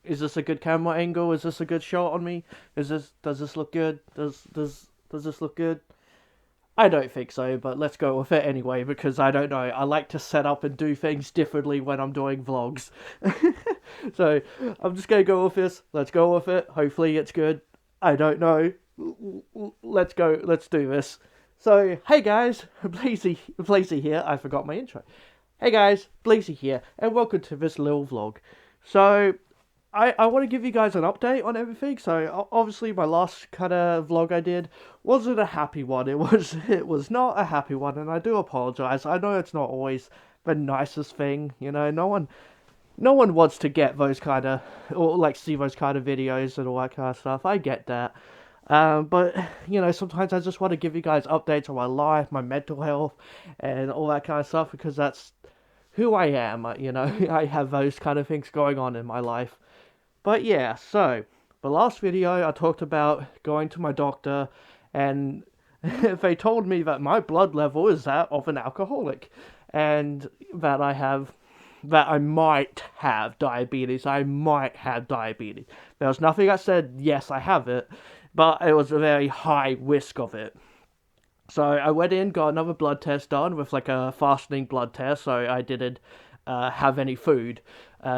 is this a good camera angle? Is this a good shot on me? Does this look good? Does this look good? I don't think so, but let's go with it anyway, because I don't know. I like to set up and do things differently when I'm doing vlogs. So, I'm just gonna go with this. Let's go with it. Hopefully it's good. I don't know. Let's go. Let's do this. So, hey guys, Blazie here. I forgot my intro. Hey guys, Blazie here, and welcome to this little vlog. So, I want to give you guys an update on everything. So obviously my last kind of vlog I did wasn't a happy one. It was not a happy one, and I do apologize. I know it's not always the nicest thing, you know. No one wants to get those kind of, or like see those kind of videos and all that kind of stuff. I get that. But you know, sometimes I just want to give you guys updates on my life, my mental health, and all that kind of stuff, because that's who I am. You know, I have those kind of things going on in my life. But yeah, so the last video I talked about going to my doctor, and they told me that my blood level is that of an alcoholic, and that I might have diabetes. I might have diabetes. There was nothing that said yes, I have it, but it was a very high risk of it. So I went in, got another blood test done with like a fasting blood test, so I didn't have any food,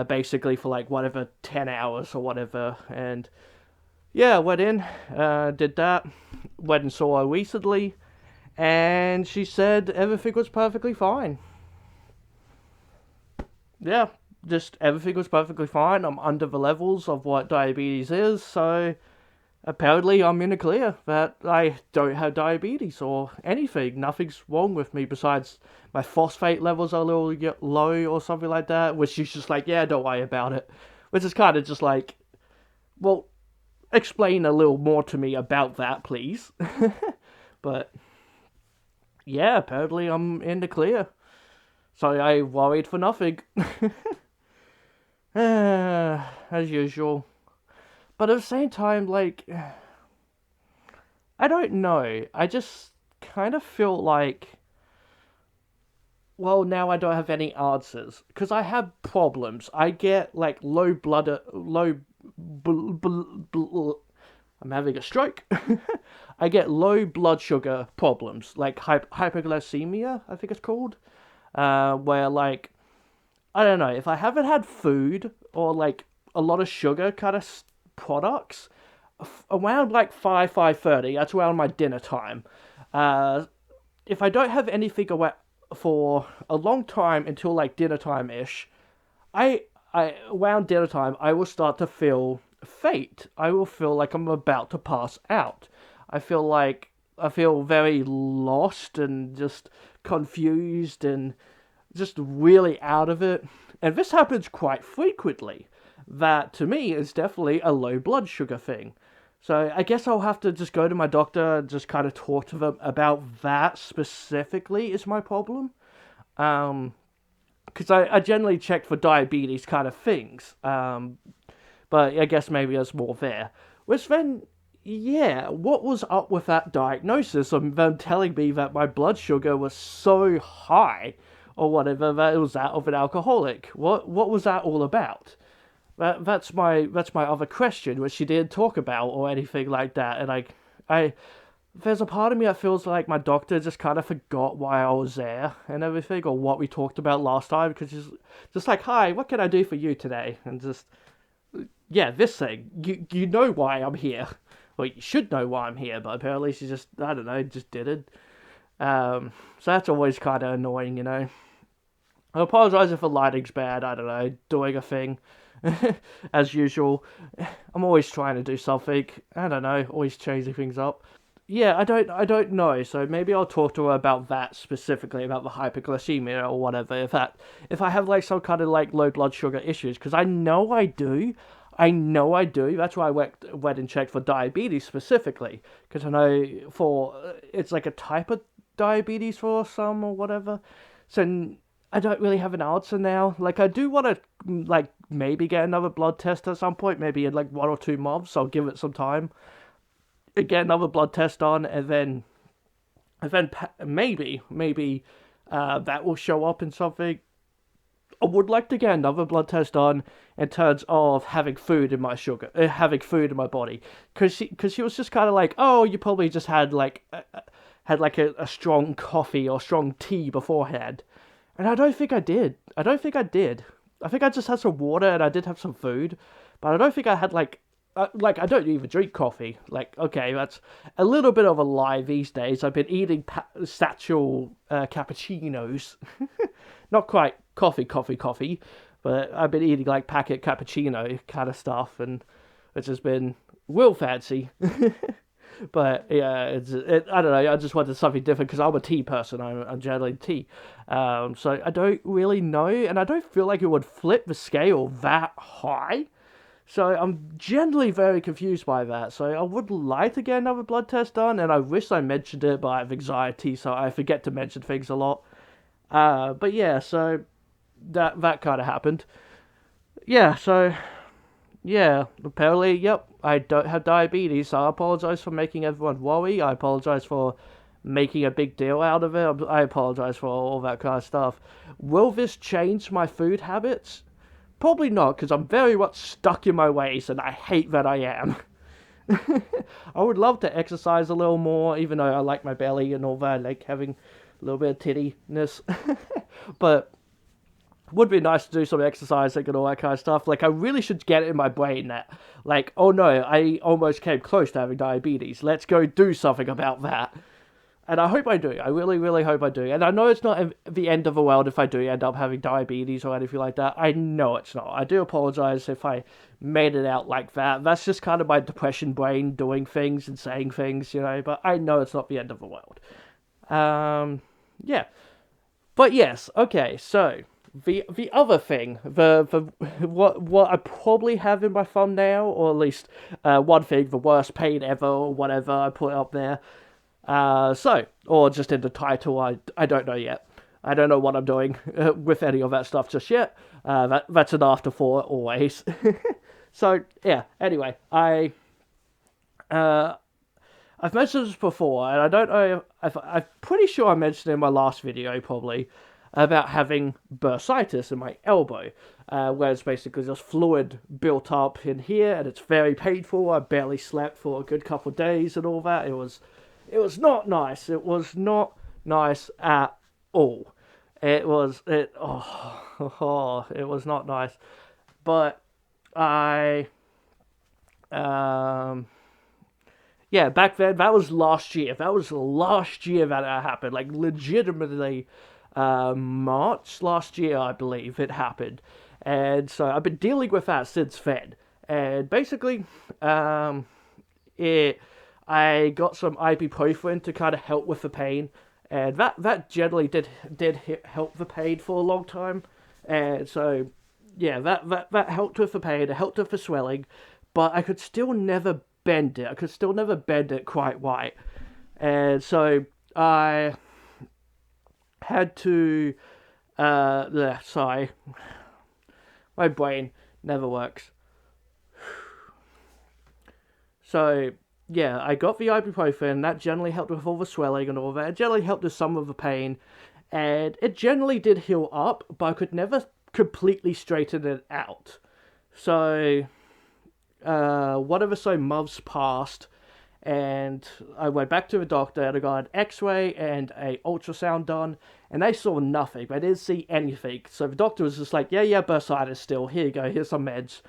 basically for like whatever 10 hours or whatever. And yeah, went in, did that, went and saw her recently, and she said everything was perfectly fine. Yeah, just everything was perfectly fine. I'm under the levels of what diabetes is, so apparently I'm in the clear that I don't have diabetes or anything. Nothing's wrong with me besides my phosphate levels are a little low or something like that, which she's just like, yeah, don't worry about it. Which is kind of just like, well, explain a little more to me about that, please. But yeah, apparently I'm in the clear. So I worried for nothing. As usual. But at the same time, like, I don't know. I just kind of feel like, well, now I don't have any answers. Because I have problems. I get, like, I'm having a stroke. I get low blood sugar problems, like hypoglycemia, I think it's called. Where, like, I don't know, if I haven't had food or, like, a lot of sugar kind of products, around like 5:30, that's around my dinner time. If I don't have anything for a long time until like dinner time ish, I around dinner time I will start to feel faint. I will feel like I'm about to pass out. I feel very lost and just confused and just really out of it. And this happens quite frequently. That to me is definitely a low blood sugar thing. So I guess I'll have to just go to my doctor and just kind of talk to them about that specifically is my problem. Because I generally check for diabetes kind of things. But I guess maybe there's more there. Which then, yeah, what was up with that diagnosis of them telling me that my blood sugar was so high or whatever that it was that of an alcoholic? What was that all about? That's my other question, which she didn't talk about or anything like that. And I there's a part of me that feels like my doctor just kind of forgot why I was there and everything, or what we talked about last time, because she's just like, hi, what can I do for you today? And just, yeah, this thing. You know why I'm here. Well, you should know why I'm here, but apparently she just, I don't know, just didn't. So that's always kind of annoying, you know. I apologize if the lighting's bad, I don't know, doing a thing. As usual. I'm always trying to do something. I don't know, always changing things up. Yeah, I don't know. So maybe I'll talk to her about that specifically, about the hyperglycemia or whatever. If I have like some kind of like low blood sugar issues, because I know I do. I know I do. That's why I went and checked for diabetes specifically, because I know for it's like a type of diabetes for some or whatever. So I don't really have an answer now. Like, I do want to, like, maybe get another blood test at some point, maybe in, like, 1 or 2 months. I'll give it some time. Get another blood test on, and then maybe, that will show up in something. I would like to get another blood test done in terms of having food in my having food in my body, because she was just kind of like, oh, you probably just had like a strong coffee or strong tea beforehand, and I don't think I did. I don't think I did. I think I just had some water and I did have some food, but I don't think I had like I don't even drink coffee. Like, okay, that's a little bit of a lie these days. I've been eating satchel cappuccinos, not quite coffee, but I've been eating like packet cappuccino kind of stuff, and which has been real fancy. But yeah, I don't know. I just wanted something different because I'm a tea person. I'm generally tea, so I don't really know, and I don't feel like it would flip the scale that high. So I'm generally very confused by that. So I would like to get another blood test done, and I wish I mentioned it, but I have anxiety, so I forget to mention things a lot. But yeah, so that kind of happened. Yeah, so yeah, apparently, yep, I don't have diabetes, so I apologize for making everyone worry. I apologize for making a big deal out of it. I apologize for all that kind of stuff. Will this change my food habits? Probably not, because I'm very much stuck in my ways, and I hate that I am. I would love to exercise a little more, even though I like my belly and all that, I like having a little bit of tittiness. But would be nice to do some exercising and all that kind of stuff. Like, I really should get it in my brain that, like, oh no, I almost came close to having diabetes. Let's go do something about that. And I hope I do. I really, really hope I do. And I know it's not the end of the world if I do end up having diabetes or anything like that. I know it's not. I do apologize if I made it out like that. That's just kind of my depression brain doing things and saying things, you know. But I know it's not the end of the world. Yeah. But yes, okay, so the other thing, the what I probably have in my thumbnail, or at least one thing, the worst pain ever, or whatever I put up there. Or just in the title, I don't know yet. I don't know what I'm doing with any of that stuff just yet. That's an afterthought always. So yeah. Anyway, I've mentioned this before, and I don't know. I'm pretty sure I mentioned it in my last video probably about having bursitis in my elbow, where it's basically just fluid built up in here, and it's very painful. I barely slept for a good couple of days and all that. It was not nice. It was not nice at all. It was it was not nice. But yeah, back then, that was last year. That was last year that it happened. Like, legitimately, March last year, I believe it happened. And so I've been dealing with that since then. And basically, I got some ibuprofen to kind of help with the pain. And that generally did help the pain for a long time. And so, yeah, that helped with the pain. It helped with the swelling. But I could still never bend it. I could still never bend it quite right. And so I had to, sorry, my brain never works. So, yeah, I got the ibuprofen. That generally helped with all the swelling and all that. It generally helped with some of the pain. And it generally did heal up, but I could never completely straighten it out. So, whatever so months passed, and I went back to the doctor, and I got an x-ray and a ultrasound done, and they saw nothing. They didn't see anything. So the doctor was just like, yeah, bursitis still. Here you go, here's some meds.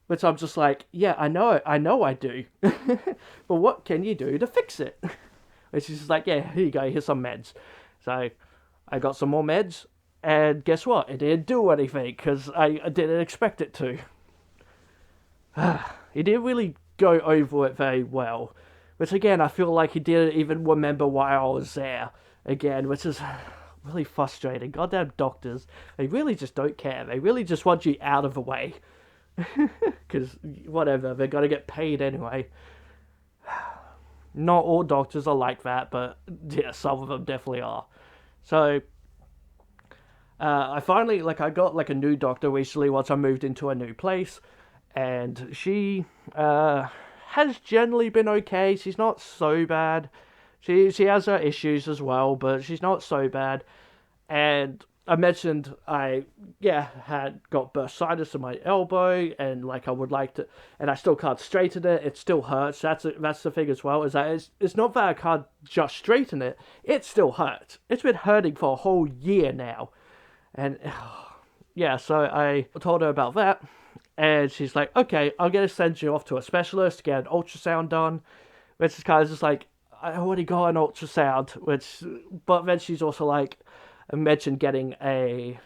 Which I'm just like, yeah, I know I do. But what can you do to fix it? Which is just like, yeah, here you go, here's some meds. So I got some more meds, and guess what? It didn't do anything, because I didn't expect it to. He didn't really go over it very well. Which, again, I feel like he didn't even remember why I was there. Again, which is really frustrating. Goddamn doctors. They really just don't care. They really just want you out of the way. Because, whatever, they're going to get paid anyway. Not all doctors are like that, but yeah, some of them definitely are. So, I finally, I got, a new doctor recently once I moved into a new place. And she has generally been okay. She's not so bad. She has her issues as well, but she's not so bad. And I mentioned I had got bursitis in my elbow, and like I would like to, and I still can't straighten it. It still hurts. That's the thing as well. Is that it's not that I can't just straighten it. It still hurts. It's been hurting for a whole year now, and yeah. So I told her about that, and she's like, "Okay, I'm gonna send you off to a specialist to get an ultrasound done," which is kind of just like, I already got an ultrasound, but then she's also like, I mentioned getting an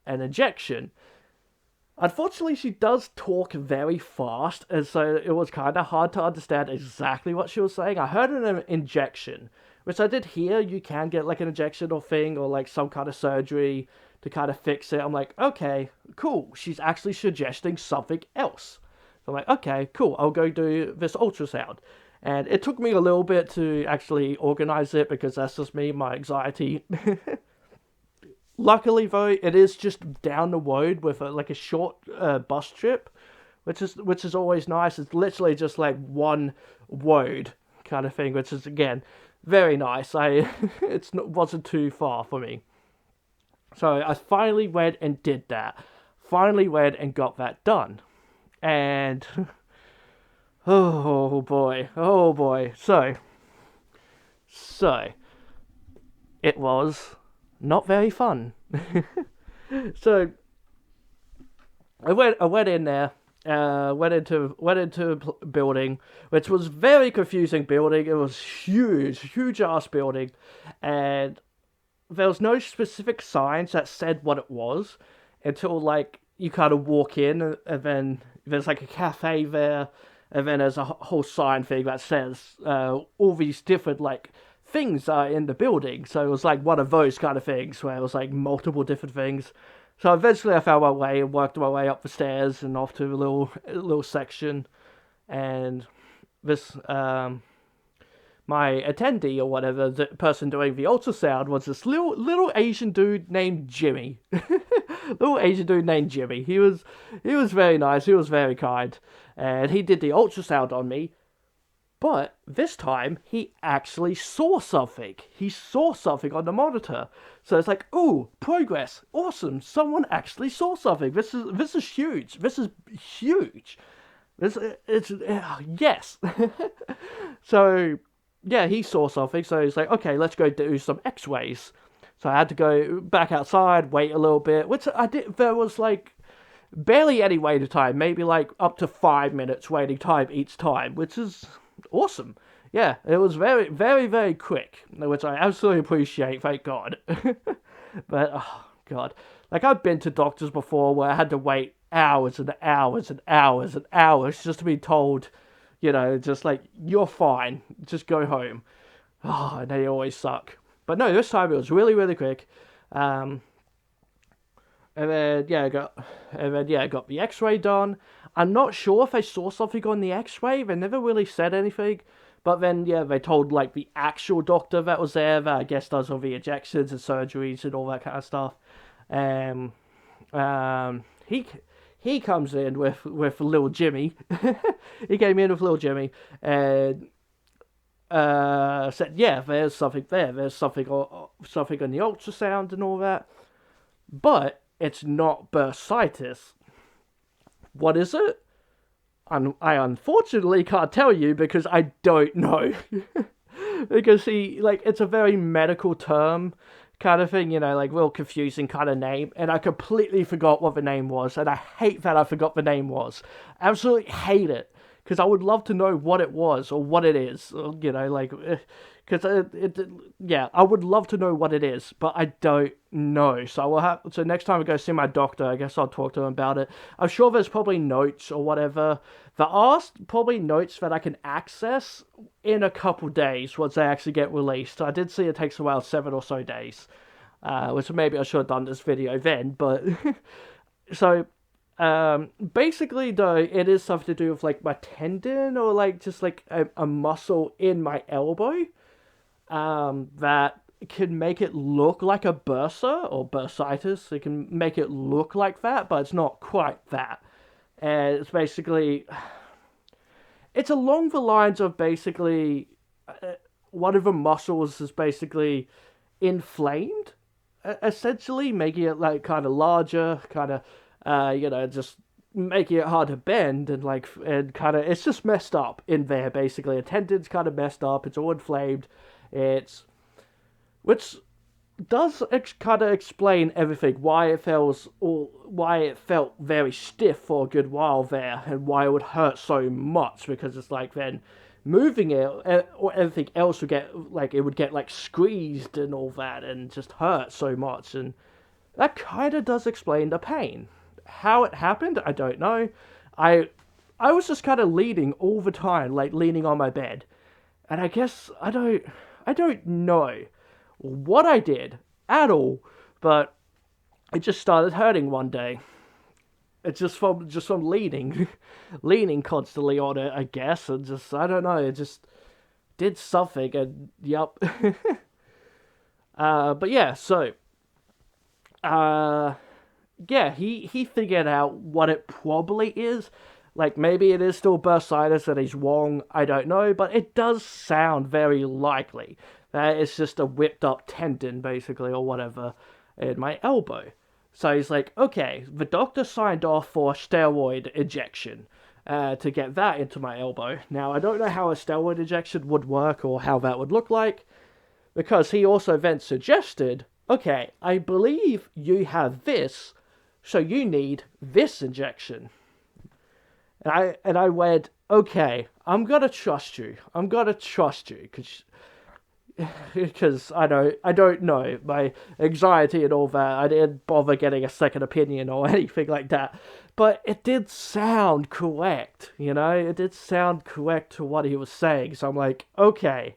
injection. Unfortunately, she does talk very fast, and so it was kind of hard to understand exactly what she was saying. I heard an injection, which I did hear you can get like an injection or thing, or like some kind of surgery to kind of fix it. I'm like, okay, cool. She's actually suggesting something else. So I'm like, okay, cool. I'll go do this ultrasound. And it took me a little bit to actually organize it because that's just me, my anxiety. Luckily, though, it is just down the road with like a short bus trip, which is always nice. It's literally just like one road kind of thing, which is again very nice. Wasn't too far for me, so I finally went and did that. Finally went and got that done, and oh boy, oh boy. So it was not very fun. So I went in there, went into a building, which was very confusing building. It was huge ass building, and there was no specific signs that said what it was until like you kind of walk in, and then there's like a cafe there, and then there's a whole sign thing that says all these different like things are in the building. So it was like one of those kind of things where it was like multiple different things. So eventually I found my way and worked my way up the stairs and off to a little section, and this my attendee or whatever, the person doing the ultrasound, was this little Asian dude named Jimmy. Little Asian dude named Jimmy. He was very nice. He was very kind, and he did the ultrasound on me. But this time, he actually saw something. He saw something on the monitor. So it's like, ooh, progress, awesome. Someone actually saw something. This is huge. This is huge. Yes. So yeah, he saw something. So he's like, okay, let's go do some X-rays. So I had to go back outside, wait a little bit, which I did. There was like barely any waiting time, maybe like up to 5 minutes waiting time each time, which is awesome. Yeah, it was very quick, which I absolutely appreciate, thank God. But oh god, like I've been to doctors before where I had to wait hours and hours and hours and hours just to be told, just like, you're fine, just go home. Oh, and they always suck. But no, this time it was really quick. And then I got the X-ray done. I'm not sure if I saw something on the X-ray. They never really said anything. But then they told like the actual doctor that was there, that I guess does all the injections and surgeries and all that kind of stuff. He comes in with little Jimmy. He came in with little Jimmy and said, yeah, there's something there. There's something on the ultrasound and all that. But it's not bursitis. What is it? I unfortunately can't tell you because I don't know. Because it's a very medical term kind of thing, like real confusing kind of name. And I completely forgot what the name was. And I hate that I forgot the name was. Absolutely hate it. Because I would love to know what it was or what it is. Because I would love to know what it is, but I don't know. So so next time I go see my doctor, I guess I'll talk to him about it. I'm sure there's probably notes or whatever. There are probably notes that I can access in a couple days once they actually get released. I did see it takes around 7 or so days, which maybe I should have done this video then. But so basically though, it is something to do with like my tendon or like just like a muscle in my elbow. That can make it look like a bursa or bursitis. It can make it look like that, but it's not quite that. And it's basically, it's along the lines of basically one of the muscles is basically inflamed, essentially making it like kind of larger, kind of, just making it hard to bend and kind of it's just messed up in there basically. A tendon's kind of messed up. It's all inflamed. It's which does kind of explain everything why it felt very stiff for a good while there and why it would hurt so much because it's like then moving it or everything else would get like it would get like squeezed and all that and just hurt so much and that kind of does explain the pain. How it happened, I don't know. I was just kind of leaning all the time, like leaning on my bed, and I guess I don't know what I did at all, but it just started hurting one day. It's just from leaning, leaning constantly on it, I guess, and just I don't know, it just did something, and yep. But yeah, so yeah, he figured out what it probably is. Like, maybe it is still bursitis and he's wrong, I don't know, but it does sound very likely that it's just a whipped up tendon, basically, or whatever, in my elbow. So he's like, okay, the doctor signed off for a steroid injection to get that into my elbow. Now, I don't know how a steroid injection would work or how that would look like, because he also then suggested, okay, I believe you have this, so you need this injection. And I went, okay, I'm gonna trust you. I'm gonna trust you because I don't know my anxiety and all that. I didn't bother getting a second opinion or anything like that. But it did sound correct, you know. It did sound correct to what he was saying. So I'm like, okay,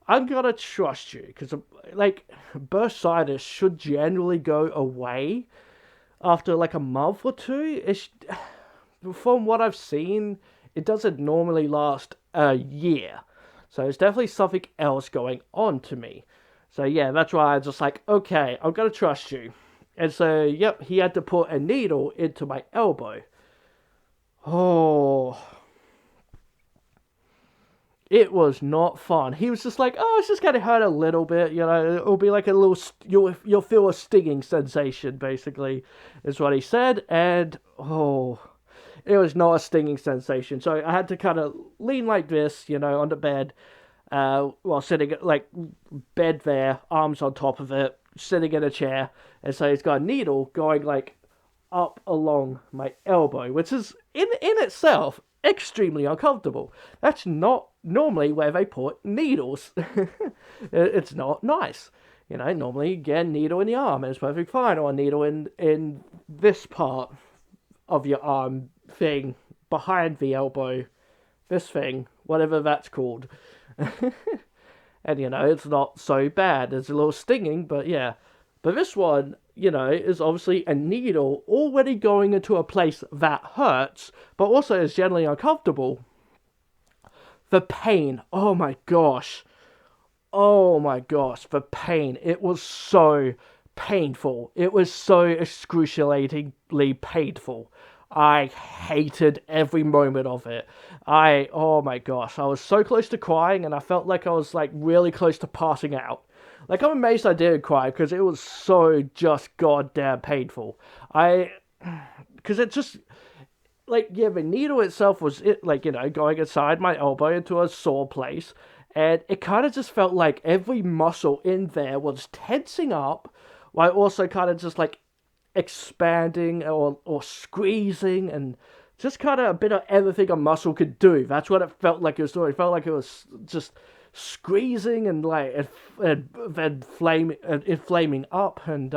I'm gonna trust you because like bursitis should generally go away after like a month or two. From what I've seen, it doesn't normally last a year. So it's definitely something else going on to me. So yeah, that's why I was just like, okay, I'm gonna trust you. And so, yep, he had to put a needle into my elbow. Oh, it was not fun. He was just like, oh, it's just gonna hurt a little bit, you know, it'll be like a little, you'll feel a stinging sensation, basically, is what he said. And, oh, it was not a stinging sensation. So I had to kind of lean like this, you know, on the bed, while sitting, like, bed there, arms on top of it, sitting in a chair. And so he's got a needle going, like, up along my elbow, which is, in itself, extremely uncomfortable. That's not normally where they put needles. It's not nice. You know, normally you get a needle in the arm, and it's perfectly fine, or a needle in this part of your arm thing behind the elbow, this thing, whatever that's called. And you know, it's not so bad. It's a little stinging, but yeah. But this one, you know, is obviously a needle already going into a place that hurts, but also is generally uncomfortable. The pain, oh my gosh, the pain. It was so painful. It was so excruciatingly painful. I hated every moment of it. Oh my gosh, I was so close to crying, and I felt like I was like really close to passing out. Like, I'm amazed I didn't cry, because it was so just goddamn painful. Because it just, like, yeah, the needle itself was, like, you know, going inside my elbow into a sore place, and it kind of just felt like every muscle in there was tensing up, while also kind of just, like, expanding or squeezing, and just kind of a bit of everything a muscle could do. That's what it felt like it was doing. It felt like it was just squeezing and like and then inflaming up and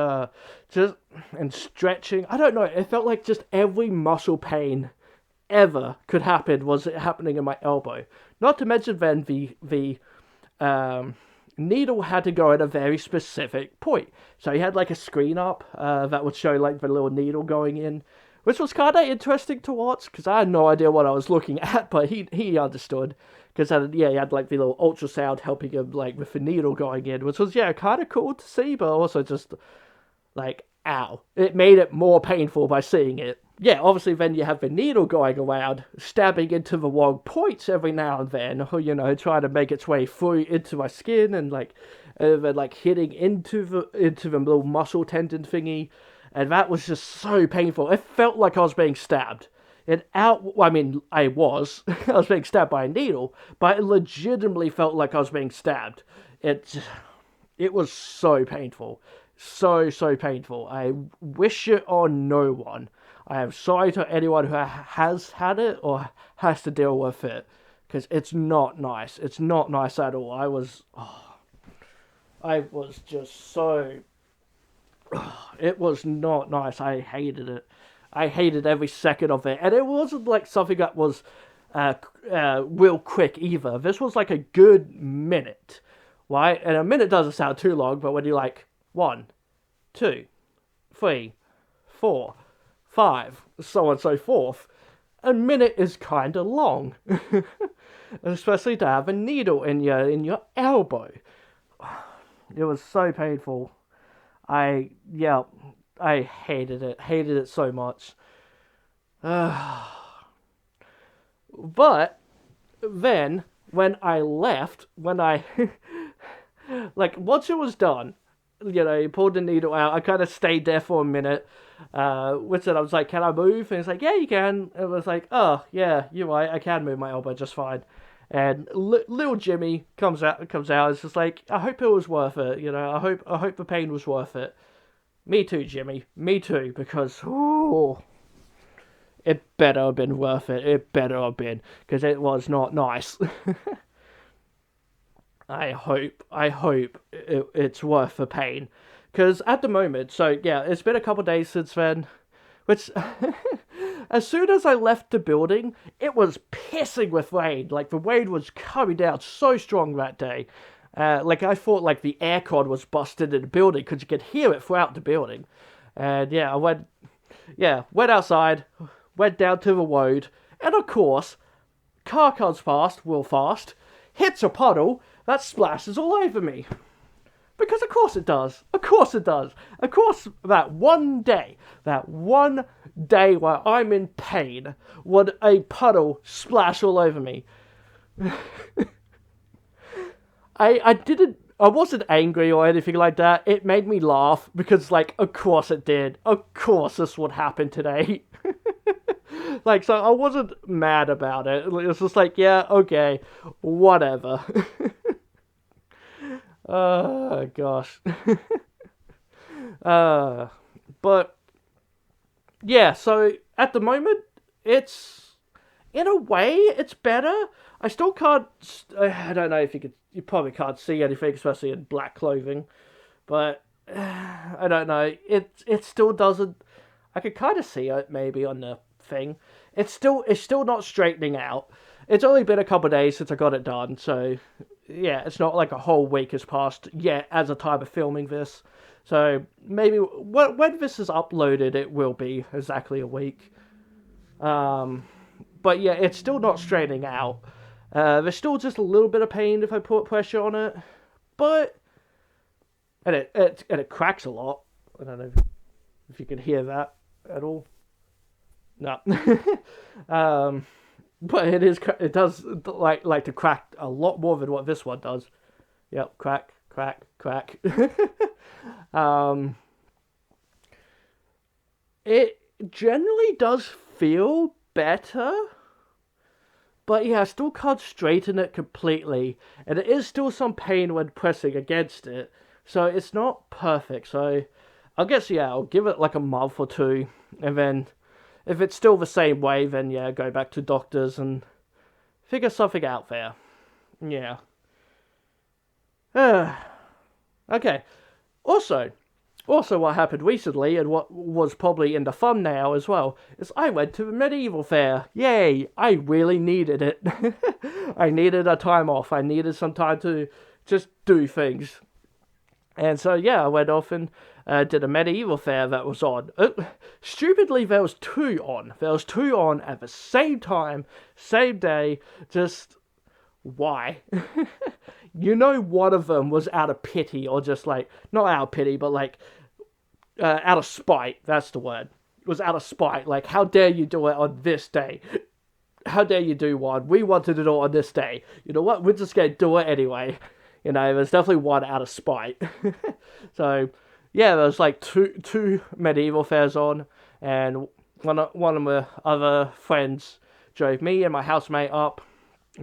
just and stretching. I don't know. It felt like just every muscle pain ever could happen was happening in my elbow. Not to mention then the needle had to go at a very specific point. So he had like a screen up that would show like the little needle going in, which was kind of interesting to watch because I had no idea what I was looking at, but he understood. Because, yeah, he had, like, the little ultrasound helping him, like, with the needle going in, which was, yeah, kind of cool to see, but also just, like, ow. It made it more painful by seeing it. Yeah, obviously then you have the needle going around, stabbing into the wrong points every now and then, or, you know, trying to make its way through into my skin, and, like, and then like hitting into the little muscle tendon thingy, and that was just so painful. It felt like I was being stabbed. I mean, I was. I was being stabbed by a needle, but it legitimately felt like I was being stabbed. It was so painful. So painful. I wish it on no one. I am sorry to anyone who has had it or has to deal with it. Because it's not nice. It's not nice at all. I was just so... It was not nice. I hated it. I hated every second of it. And it wasn't like something that was real quick either. This was like a good minute. Right? And a minute doesn't sound too long, but when you're like 1, 2, 3, 4, 5, so on and so forth, a minute is kind of long. Especially to have a needle in your elbow. It was so painful. I hated it. Hated it so much. But then when I left, like once it was done, you pulled the needle out. I kind of stayed there for a minute. With it, I was like, "Can I move?" And it's like, "Yeah, you can." It was like, "Oh, yeah, you're right. I can move my elbow just fine." And little Jimmy comes out. It's just like, I hope it was worth it. I hope the pain was worth it. Me too, Jimmy. Me too, because it better have been worth it. It better have been, because it was not nice. I hope it's worth the pain, because at the moment, so yeah, it's been a couple of days since then, which. As soon as I left the building, it was pissing with rain. Like, the rain was coming down so strong that day. Like, I thought, like, the aircon was busted in the building, because you could hear it throughout the building. And, yeah, I went outside, went down to the road, and, of course, car comes past, real fast, hits a puddle, that splashes all over me. Because of course it does. Of course it does. Of course that one day where I'm in pain, would a puddle splash all over me. I wasn't angry or anything like that. It made me laugh because, like, of course it did. Of course this would happen today. Like, so I wasn't mad about it. It was just like, yeah, okay, whatever. Oh, gosh. But, yeah, so at the moment, in a way, it's better. I still can't, I don't know if you probably can't see anything, especially in black clothing, but, I don't know, it still doesn't, I could kind of see it maybe on the thing. It's still not straightening out. It's only been a couple of days since I got it done, so... Yeah, it's not like a whole week has passed yet as a time of filming this. So maybe when this is uploaded, it will be exactly a week. But yeah, it's still not straightening out. There's still just a little bit of pain if I put pressure on it. But... And it cracks a lot. I don't know if you can hear that at all. No. But it does like to crack a lot more than what this one does. Yep, crack. It generally does feel better, but yeah, I still can't straighten it completely, and it is still some pain when pressing against it, so it's not perfect. So I guess, yeah, I'll give it like a month or two, and then if it's still the same way, then yeah, go back to doctors and figure something out there. Yeah. Okay. Also what happened recently, and what was probably in the thumbnail as well, is I went to the medieval fair. Yay! I really needed it. I needed a time off. I needed some time to just do things. And so, yeah, I went off and did a medieval fair that was on. Stupidly, there was two on. There was two on at the same time, same day. Just, why? One of them was out of pity, or just like, not out of pity, but like, out of spite. That's the word. It was out of spite. Like, how dare you do it on this day? How dare you do one? We wanted to do it on this day. You know what? We're just going to do it anyway. You know, there's definitely one out of spite. So, yeah, there was like two medieval fairs on, and one of my other friends drove me and my housemate up.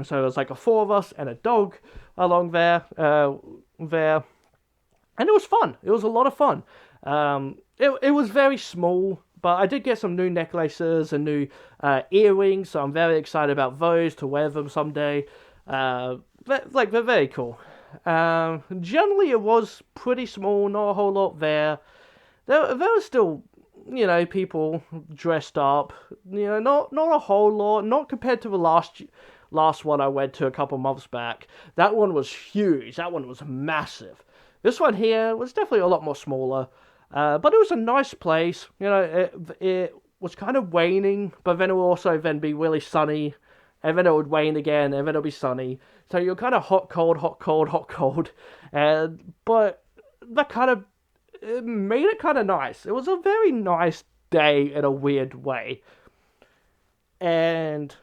So there was like 4 of us and a dog along there, and it was fun. It was a lot of fun. It was very small, but I did get some new necklaces and new earrings, so I'm very excited about those, to wear them someday. They're very cool. Generally, it was pretty small, not a whole lot there. There was still, you know, people dressed up. You know, not a whole lot, not compared to the last one I went to a couple months back. That one was huge. That one was massive. This one here was definitely a lot more smaller, but it was a nice place. You know, it was kind of waning, but then it would also then be really sunny, and then it would wane again, and then it'll be sunny. So you're kind of hot, cold, hot, cold, hot, cold, but that kind of made it kind of nice. It was a very nice day in a weird way, and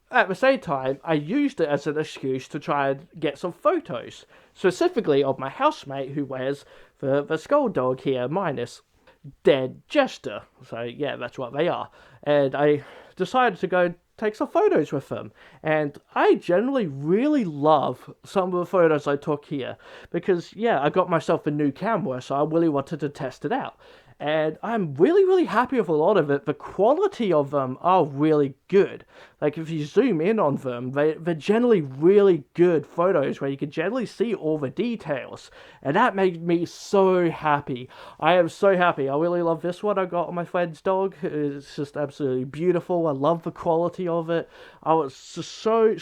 at the same time, I used it as an excuse to try and get some photos, specifically of my housemate who wears the skull dog here, minus dead jester. So yeah, that's what they are. And I decided to go take some photos with them. And I generally really love some of the photos I took here, because yeah, I got myself a new camera, so I really wanted to test it out. And I'm really happy with a lot of it. The quality of them are really good. Like, if you zoom in on them, they're generally really good photos where you can generally see all the details. And that made me so happy. I am so happy. I really love this one I got on my friend's dog. It's just absolutely beautiful. I love the quality of it. I was just so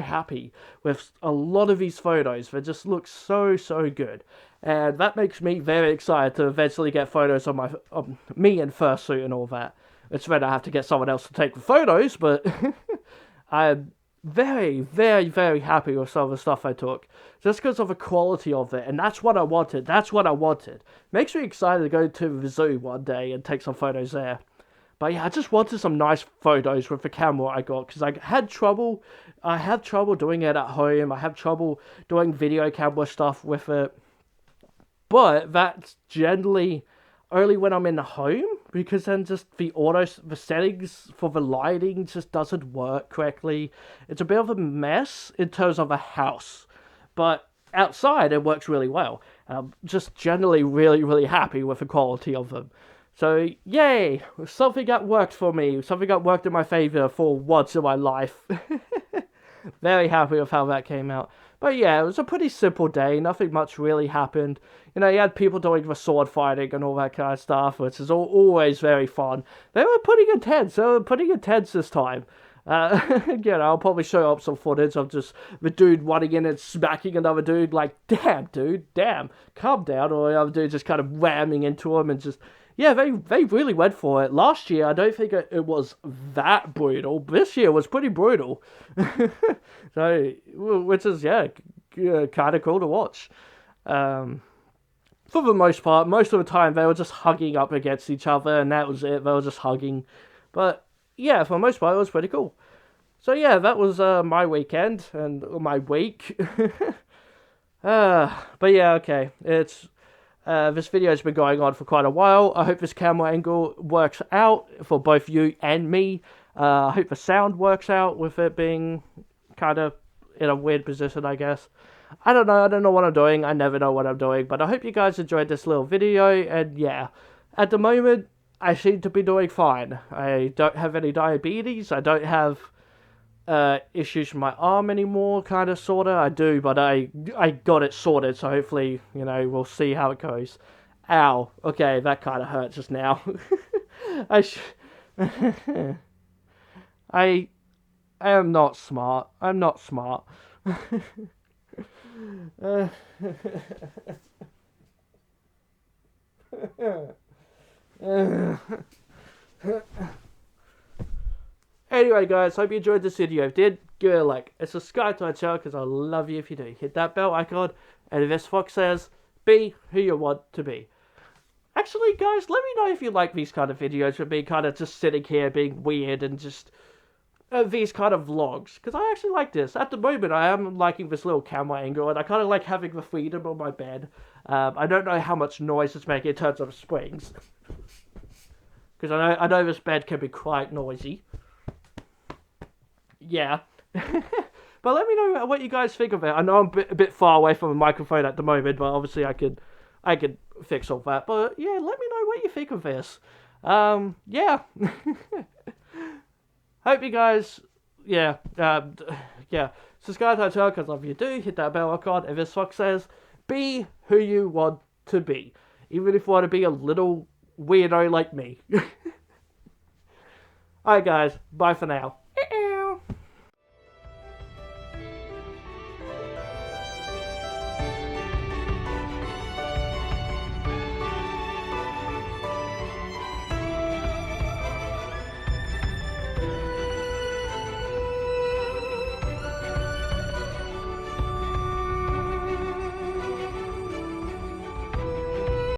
happy with a lot of these photos. They just look so good. And that makes me very excited to eventually get photos of me in Fursuit and all that. It's then I have to get someone else to take the photos, but I'm very happy with some of the stuff I took, just because of the quality of it, and that's what I wanted. Makes me excited to go to the zoo one day and take some photos there. But yeah, I just wanted some nice photos with the camera I got, because I had trouble doing it at home. I have trouble doing video camera stuff with it. But that's generally only when I'm in the home, because then just the settings for the lighting just doesn't work correctly. It's a bit of a mess in terms of a house, but outside it works really well. Just generally really happy with the quality of them. So yay, something that worked for me, something that worked in my favor for once in my life. Very happy with how that came out. But yeah, it was a pretty simple day. Nothing much really happened. You know, you had people doing the sword fighting and all that kind of stuff, which is always very fun. They were pretty intense. This time. You know, I'll probably show up some footage of just the dude running in and smacking another dude. Like, damn, dude, damn, calm down. Or the other dude just kind of ramming into him and just... Yeah, they really went for it. Last year, I don't think it was that brutal. This year was pretty brutal. So, which is, yeah, kind of cool to watch. For the most part, most of the time, they were just hugging up against each other, and that was it. They were just hugging. But, yeah, for the most part, it was pretty cool. So, yeah, that was my weekend, and my week. But, yeah, okay. This video has been going on for quite a while. I hope this camera angle works out for both you and me. I hope the sound works out with it being kind of in a weird position, I guess. I don't know what I'm doing. I never know what I'm doing. But I hope you guys enjoyed this little video. And yeah, at the moment, I seem to be doing fine. I don't have any diabetes. I don't have issues with my arm anymore, kind of, sort of. I do, but I got it sorted, so hopefully, you know, we'll see how it goes. Ow. Okay, that kind of hurt just now. I am not smart. I'm not smart. Anyway, guys, hope you enjoyed this video. If you did, give it a like and subscribe to my channel, because I love you if you do. Hit that bell icon, and if VitoFox says, be who you want to be. Actually, guys, let me know if you like these kind of videos with me kind of just sitting here being weird and just these kind of vlogs, because I actually like this. At the moment, I am liking this little camera angle, and I kind of like having the freedom on my bed. I don't know how much noise it's making in terms of springs, because I know this bed can be quite noisy. Yeah. But let me know what you guys think of it. I know I'm a bit far away from the microphone at the moment, but obviously I could fix all that. But yeah, let me know what you think of this. Yeah. Hope you guys, yeah, subscribe to our channel, because if you do, hit that bell icon. And this fox says, be who you want to be. Even if you want to be a little weirdo like me. Alright guys, bye for now.